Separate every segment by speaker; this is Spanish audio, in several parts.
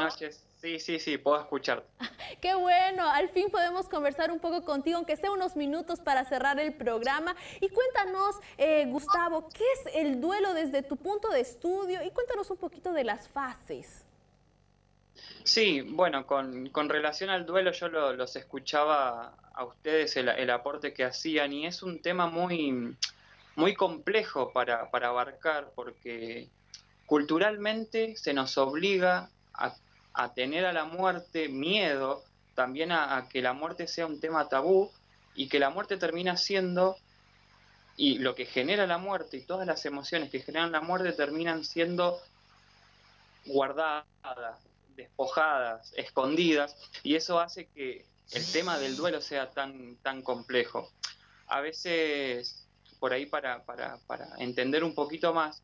Speaker 1: noches. Sí, sí, sí, puedo escucharte.
Speaker 2: Qué bueno, al fin podemos conversar un poco contigo, aunque sea unos minutos para cerrar el programa. Y cuéntanos, Gustavo, ¿qué es el duelo desde tu punto de estudio? Y cuéntanos un poquito de las fases.
Speaker 1: Sí, bueno, con relación al duelo yo los escuchaba a ustedes el aporte que hacían y es un tema muy complejo para abarcar porque culturalmente se nos obliga a tener a la muerte miedo, también a que la muerte sea un tema tabú y que la muerte termina siendo, y lo que genera la muerte y todas las emociones que generan la muerte terminan siendo guardadas, despojadas, escondidas, y eso hace que el tema del duelo sea tan complejo. A veces, por ahí para entender un poquito más,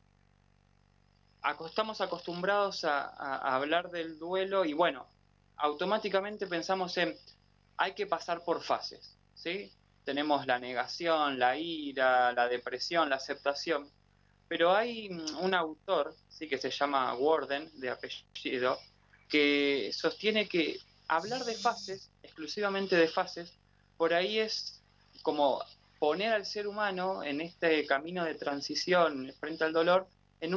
Speaker 1: estamos acostumbrados a hablar del duelo y bueno, automáticamente pensamos en hay que pasar por fases, ¿sí? Tenemos la negación, la ira, la depresión, la aceptación, pero hay un autor, sí, que se llama Warden, de apellido, que sostiene que hablar de fases, exclusivamente de fases, por ahí es como poner al ser humano en este camino de transición frente al dolor en,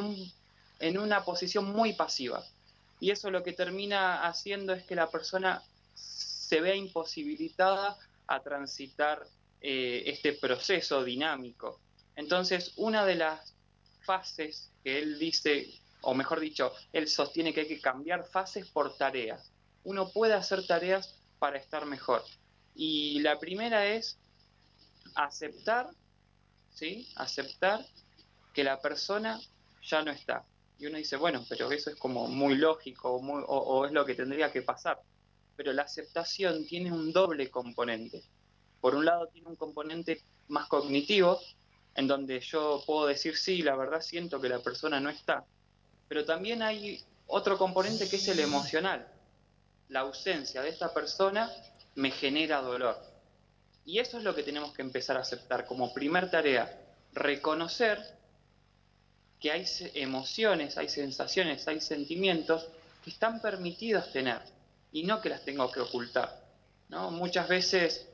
Speaker 1: en una posición muy pasiva. Y eso lo que termina haciendo es que la persona se vea imposibilitada a transitar este proceso dinámico. Entonces, una de las fases que él dice, o mejor dicho, él sostiene que hay que cambiar fases por tareas. Uno puede hacer tareas para estar mejor. Y la primera es aceptar, ¿sí? Aceptar que la persona ya no está. Y uno dice, bueno, pero eso es como muy lógico o es lo que tendría que pasar. Pero la aceptación tiene un doble componente. Por un lado tiene un componente más cognitivo, en donde yo puedo decir, sí, la verdad siento que la persona no está. Pero también hay otro componente que es el emocional. La ausencia de esta persona me genera dolor. Y eso es lo que tenemos que empezar a aceptar como primer tarea, reconocer que hay emociones, hay sensaciones, hay sentimientos que están permitidos tener y no que las tengo que ocultar, ¿no? Muchas veces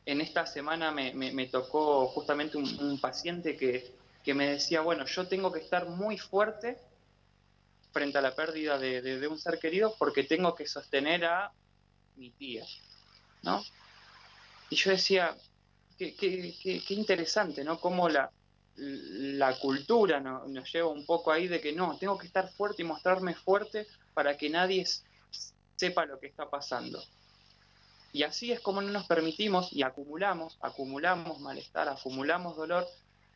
Speaker 1: en esta semana me tocó justamente un paciente que me decía, bueno, yo tengo que estar muy fuerte frente a la pérdida de un ser querido porque tengo que sostener a mi tía, ¿no? Y yo decía, qué interesante, ¿no? Cómo la cultura nos lleva un poco ahí de que no, tengo que estar fuerte y mostrarme fuerte para que nadie sepa lo que está pasando. Y así es como no nos permitimos y acumulamos malestar, acumulamos dolor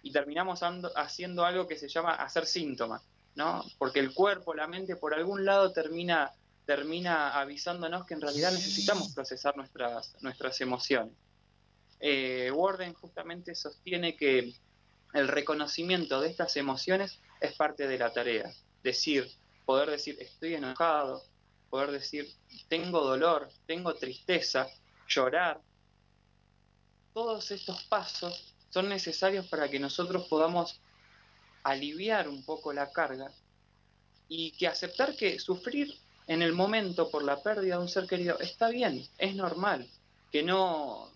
Speaker 1: y terminamos haciendo algo que se llama hacer síntomas, ¿no? Porque el cuerpo, la mente, por algún lado termina avisándonos que en realidad necesitamos procesar nuestras emociones. Warden justamente sostiene que el reconocimiento de estas emociones es parte de la tarea. Poder decir estoy enojado, poder decir tengo dolor, tengo tristeza, llorar. Todos estos pasos son necesarios para que nosotros podamos aliviar un poco la carga y que aceptar que sufrir en el momento por la pérdida de un ser querido está bien, es normal, que no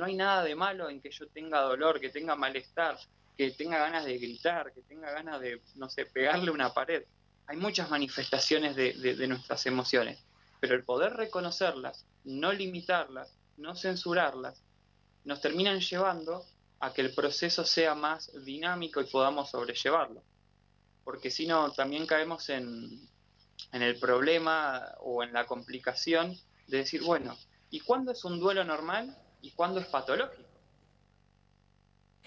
Speaker 1: hay nada de malo en que yo tenga dolor, que tenga malestar, que tenga ganas de gritar, que tenga ganas de, no sé, pegarle una pared. Hay muchas manifestaciones de nuestras emociones, pero el poder reconocerlas, no limitarlas, no censurarlas, nos terminan llevando a que el proceso sea más dinámico y podamos sobrellevarlo. Porque si no, también caemos en el problema o en la complicación de decir, bueno, ¿y cuándo es un duelo normal y cuándo es patológico?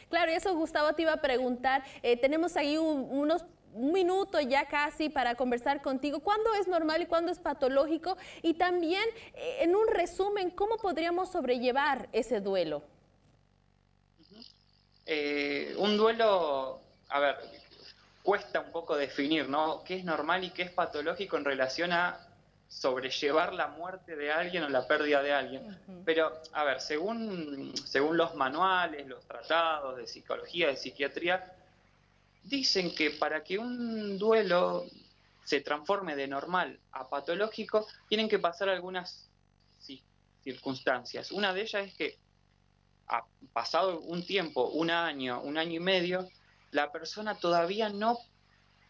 Speaker 2: Claro, eso Gustavo te iba a preguntar. Tenemos ahí un minuto ya casi para conversar contigo. ¿Cuándo es normal y cuándo es patológico? Y también, en un resumen, ¿cómo podríamos sobrellevar ese duelo?
Speaker 1: Un duelo, a ver, cuesta un poco definir, ¿no? ¿Qué es normal y qué es patológico en relación a sobrellevar la muerte de alguien o la pérdida de alguien? Pero, a ver, según los manuales, los tratados de psicología, de psiquiatría, dicen que para que un duelo se transforme de normal a patológico, tienen que pasar algunas circunstancias. Una de ellas es que ha pasado un tiempo, un año y medio, la persona todavía no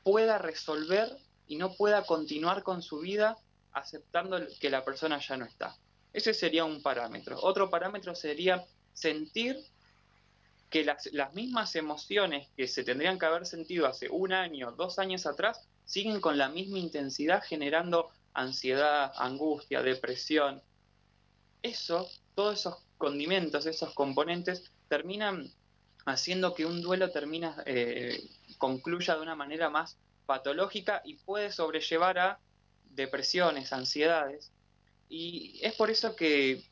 Speaker 1: pueda resolver y no pueda continuar con su vida aceptando que la persona ya no está. Ese sería un parámetro. Otro parámetro sería sentir que las mismas emociones que se tendrían que haber sentido hace un año, 2 años atrás, siguen con la misma intensidad generando ansiedad, angustia, depresión. Eso, todos esos condimentos, esos componentes, terminan haciendo que un duelo concluya de una manera más patológica y puede sobrellevar a depresiones, ansiedades. Y es por eso que,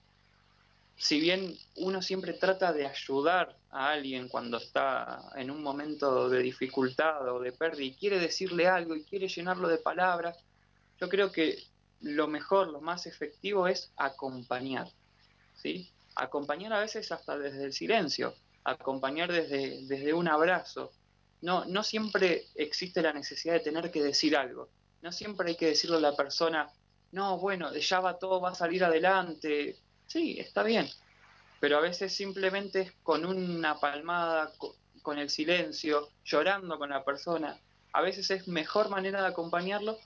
Speaker 1: si bien uno siempre trata de ayudar a alguien cuando está en un momento de dificultad o de pérdida y quiere decirle algo y quiere llenarlo de palabras, yo creo que lo mejor, lo más efectivo es acompañar, ¿sí? Acompañar a veces hasta desde el silencio, acompañar desde un abrazo. No siempre existe la necesidad de tener que decir algo, no siempre hay que decirle a la persona, no, bueno, ya va todo, va a salir adelante. Sí, está bien, pero a veces simplemente con una palmada, con el silencio, llorando con la persona, a veces es mejor manera de acompañarlo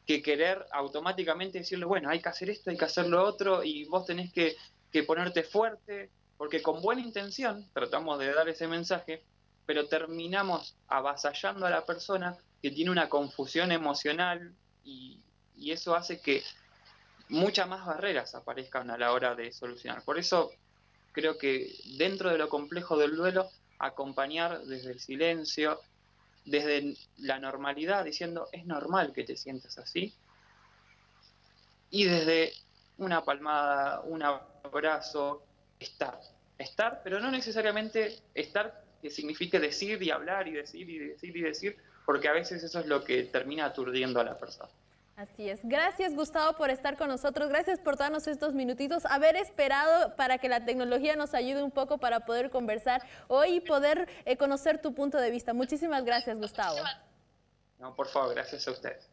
Speaker 1: que querer automáticamente decirle, bueno, hay que hacer esto, hay que hacer lo otro, y vos tenés que ponerte fuerte, porque con buena intención tratamos de dar ese mensaje, pero terminamos avasallando a la persona que tiene una confusión emocional y eso hace que muchas más barreras aparezcan a la hora de solucionar. Por eso creo que dentro de lo complejo del duelo, acompañar desde el silencio, desde la normalidad, diciendo, es normal que te sientas así, y desde una palmada, un abrazo, estar, pero no necesariamente estar que signifique decir y hablar y decir y decir y decir, porque a veces eso es lo que termina aturdiendo a la persona.
Speaker 2: Así es. Gracias, Gustavo, por estar con nosotros. Gracias por darnos estos minutitos, haber esperado para que la tecnología nos ayude un poco para poder conversar hoy y poder conocer tu punto de vista. Muchísimas gracias, Gustavo.
Speaker 1: No, por favor, gracias a ustedes.